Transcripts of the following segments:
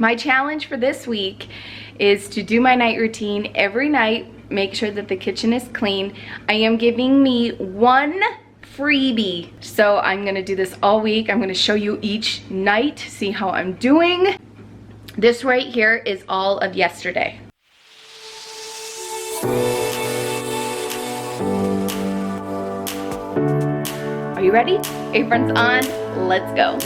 My challenge for this week is to do my night routine every night, make sure that the kitchen is clean. I am giving me one freebie. So I'm gonna do this all week. I'm gonna show you each night, see how I'm doing. This right here is all of yesterday. Are you ready? Apron's on, let's go.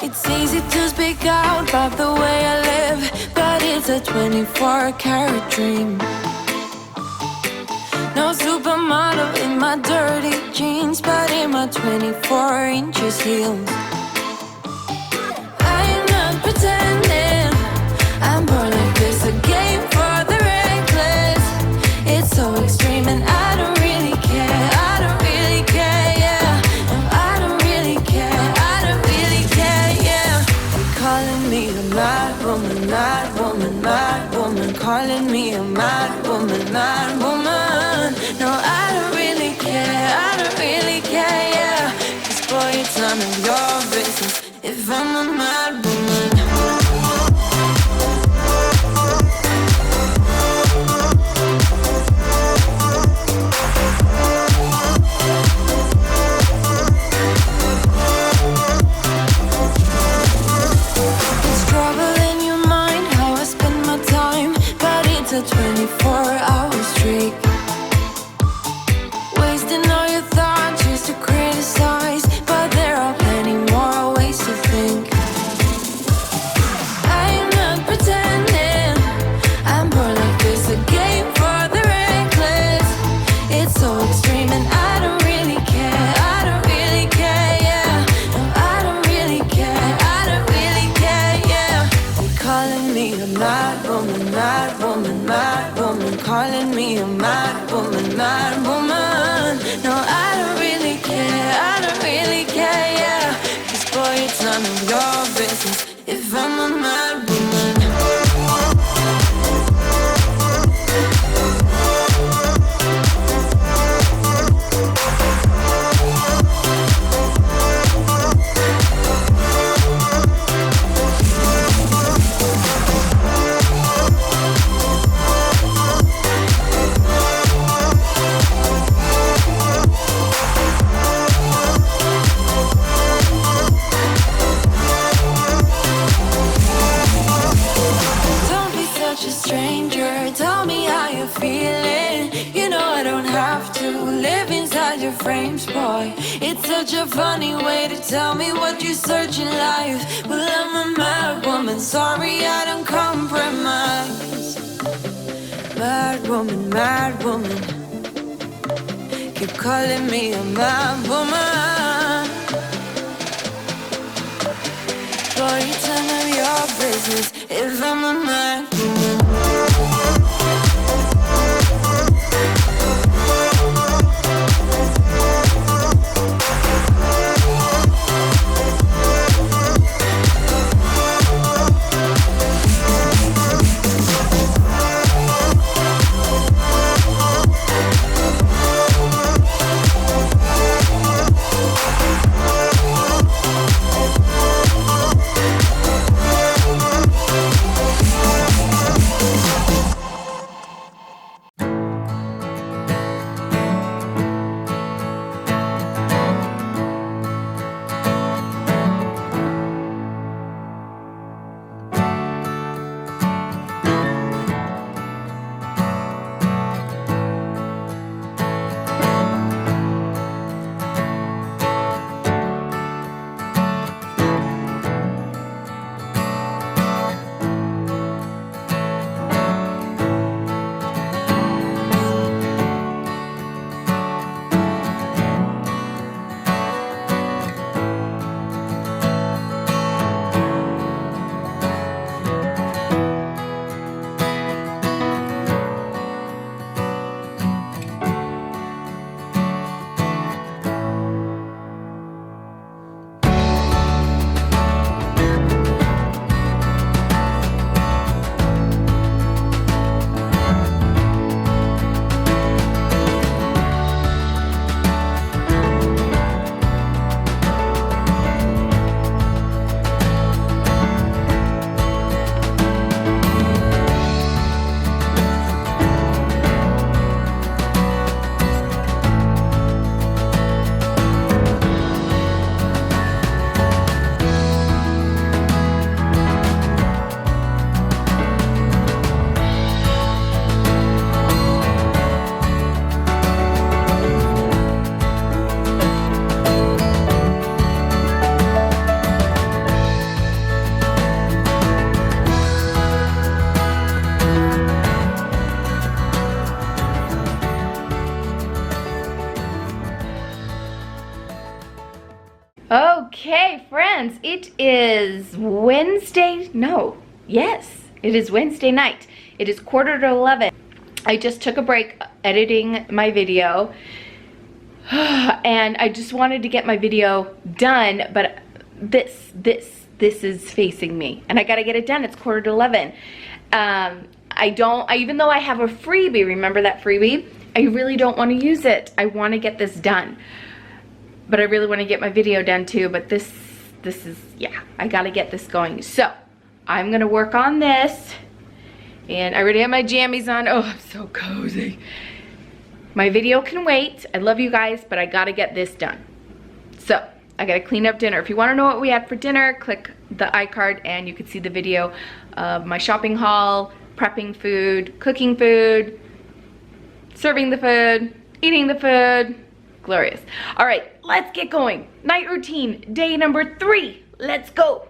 It's easy to speak out about the way I live, but it's a 24-karat dream. No supermodel in my dirty jeans, but in my 24 inches heels. I'm not pretending, I'm born like this, a game for the reckless. It's so extreme and I don't really care, I don't really care, yeah. No, I don't really care, I don't really care, yeah. They're calling me a mad woman, mad woman, mad woman. Calling me a mad woman, mad woman. No, I don't really care, I don't really care, yeah. 'Cause boy, it's none of your business if I'm a mad woman. It's trouble in your mind, how I spend my time, but it's a 24-hour streak. Wasting all your thoughts just to criticize, but there are plenty calling me a mad woman, mad woman. No, I don't really care, I don't really care, yeah. 'Cause boy, it's none of your business if I'm a mad woman. Frames, boy. It's such a funny way to tell me what you search in life. Well, I'm a mad woman, sorry I don't compromise. Mad woman, mad woman. Keep calling me a mad woman. Boy, it's none of your business if I'm a mad woman. Okay, friends, it is Wednesday. No, yes, it is Wednesday night. It is 11:15. I just took a break editing my video and I just wanted to get my video done, but this is facing me and I gotta get it done. It's 11:15. Even though I have a freebie, remember that freebie? I really don't want to use it. I want to get this done. But I really want to get my video done too, but this is, yeah, I gotta get this going. So, I'm gonna work on this, and I already have my jammies on. Oh, I'm so cozy. My video can wait. I love you guys, but I gotta get this done. So, I gotta clean up dinner. If you wanna know what we had for dinner, click the iCard and you can see the video of my shopping haul, prepping food, cooking food, serving the food, eating the food. Glorious. All right, let's get going. Night routine, day number 3. Let's go.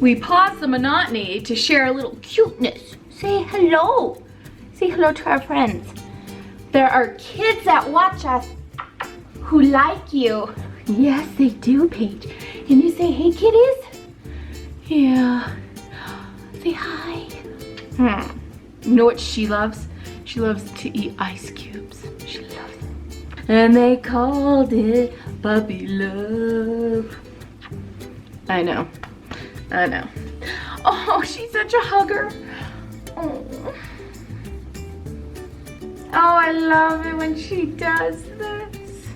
we pause the monotony to share a little cuteness. Say hello. Say hello to our friends. There are kids that watch us who like you. Yes, they do, Paige. Can you say hey, kitties? Yeah. Say hi. You know what she loves? She loves to eat ice cubes. She loves it. And they called it puppy love. I know. I know. Oh, she's such a hugger. Oh. Oh, I love it when she does this.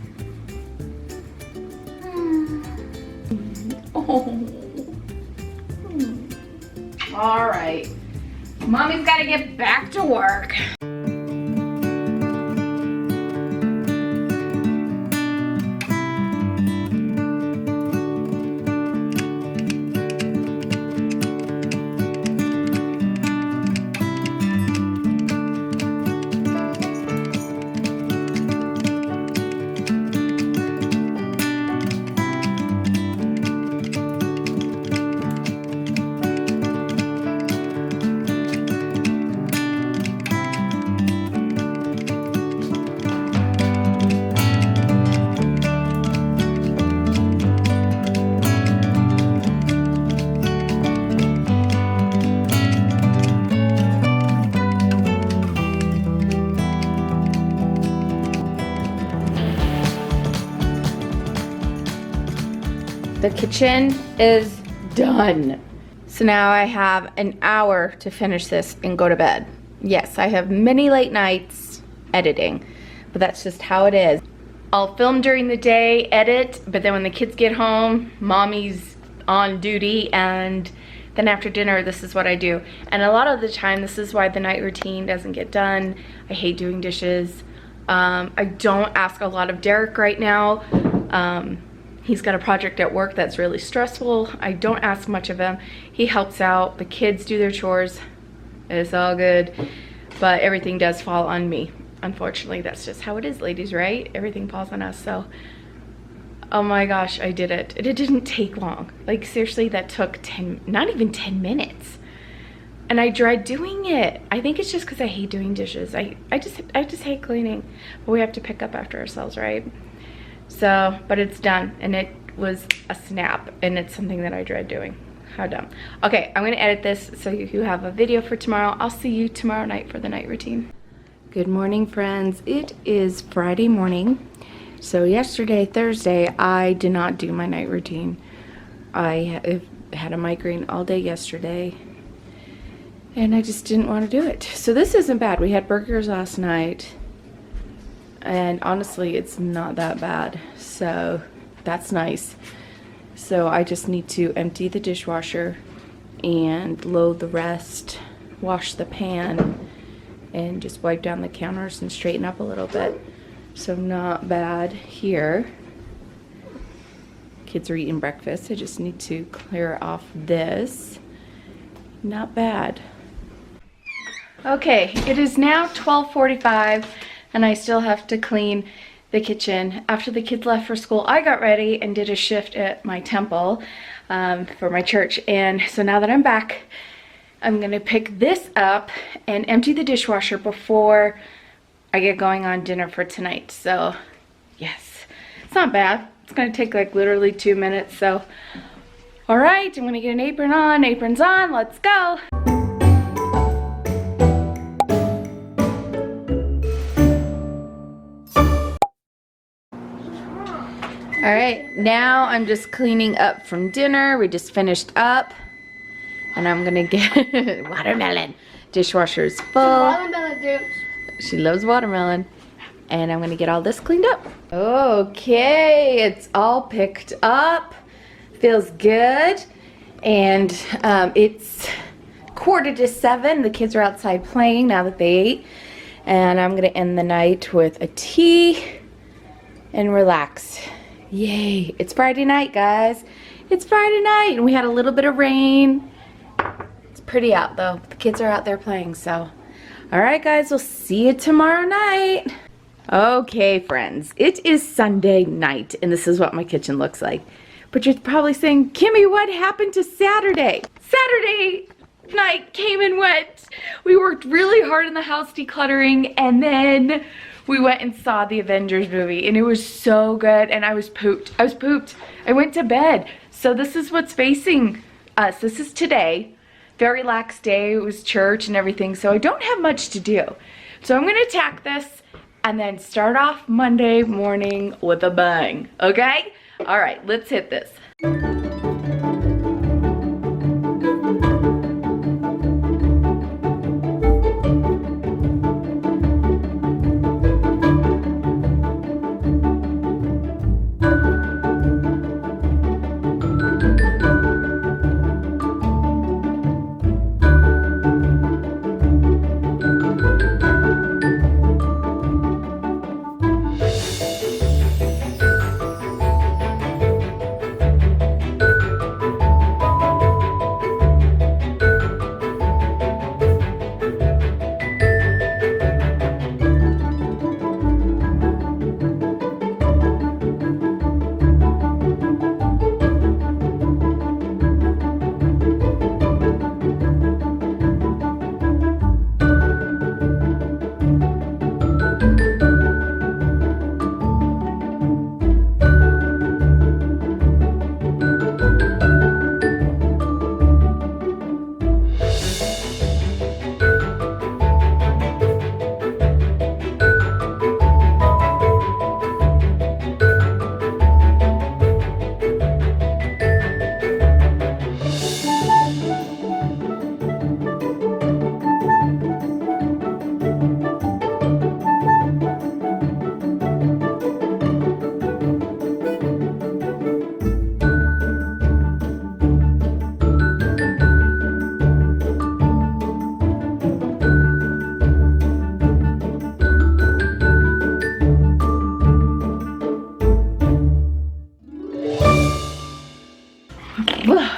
Oh. All right. Mommy's got to get back to work. The kitchen is done. So now I have an hour to finish this and go to bed. Yes, I have many late nights editing, but that's just how it is. I'll film during the day, edit, but then when the kids get home, mommy's on duty, and then after dinner, this is what I do. And a lot of the time, this is why the night routine doesn't get done. I hate doing dishes. I don't ask a lot of Derek right now. He's got a project at work that's really stressful. I don't ask much of him. He helps out. The kids do their chores. It's all good. But everything does fall on me. Unfortunately, that's just how it is, ladies, right? Everything falls on us. So, oh my gosh, I did it. It didn't take long. Like, seriously, that took not even 10 minutes. And I dread doing it. I think it's just because I hate doing dishes. I just hate cleaning. But we have to pick up after ourselves, right? So, but it's done, and it was a snap, and it's something that I dread doing. How dumb. Okay, I'm gonna edit this so you have a video for tomorrow. I'll see you tomorrow night for the night routine. Good morning, friends. It is Friday morning. So yesterday, Thursday, I did not do my night routine. I had a migraine all day yesterday, and I just didn't want to do it. So this isn't bad. We had burgers last night. And honestly, it's not that bad, so that's nice. So I just need to empty the dishwasher and load the rest, wash the pan, and just wipe down the counters and straighten up a little bit. So not bad here. Kids are eating breakfast. I just need to clear off this. Not bad. Okay, it is now 12:45. And I still have to clean the kitchen. After the kids left for school, I got ready and did a shift at my temple for my church. And so now that I'm back, I'm gonna pick this up and empty the dishwasher before I get going on dinner for tonight. So yes, it's not bad. It's gonna take like literally 2 minutes. So, all right, I'm gonna get an apron on, apron's on, let's go. All right, now I'm just cleaning up from dinner. We just finished up, and I'm gonna get watermelon. Dishwasher's full. Watermelon juice. She loves watermelon, and I'm gonna get all this cleaned up. Okay, it's all picked up. Feels good, and it's 6:45. The kids are outside playing now that they ate, and I'm gonna end the night with a tea and relax. Yay, it's Friday night, guys. It's Friday night, and we had a little bit of rain. It's pretty out, though. The kids are out there playing, so. All right, guys, we'll see you tomorrow night. Okay, friends, it is Sunday night, and this is what my kitchen looks like. But you're probably saying, Kimmy, what happened to Saturday? Saturday night came and went. We worked really hard in the house decluttering, and then we went and saw the Avengers movie, and it was so good, and I was pooped. I went to bed. So this is what's facing us. This is today. Very relaxed day. It was church and everything, so I don't have much to do. So I'm gonna attack this and then start off Monday morning with a bang, okay? All right, let's hit this.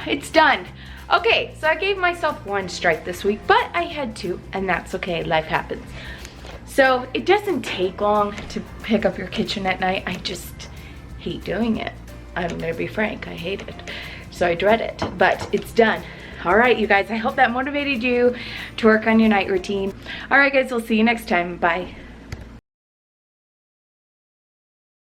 It's done. Okay, so I gave myself 1 strike this week, but I had 2, and that's okay, life happens. So it doesn't take long to pick up your kitchen at night. I just hate doing it. I'm gonna be frank, I hate it. So I dread it, but it's done. All right, you guys, I hope that motivated you to work on your night routine. All right, guys, we'll see you next time. Bye.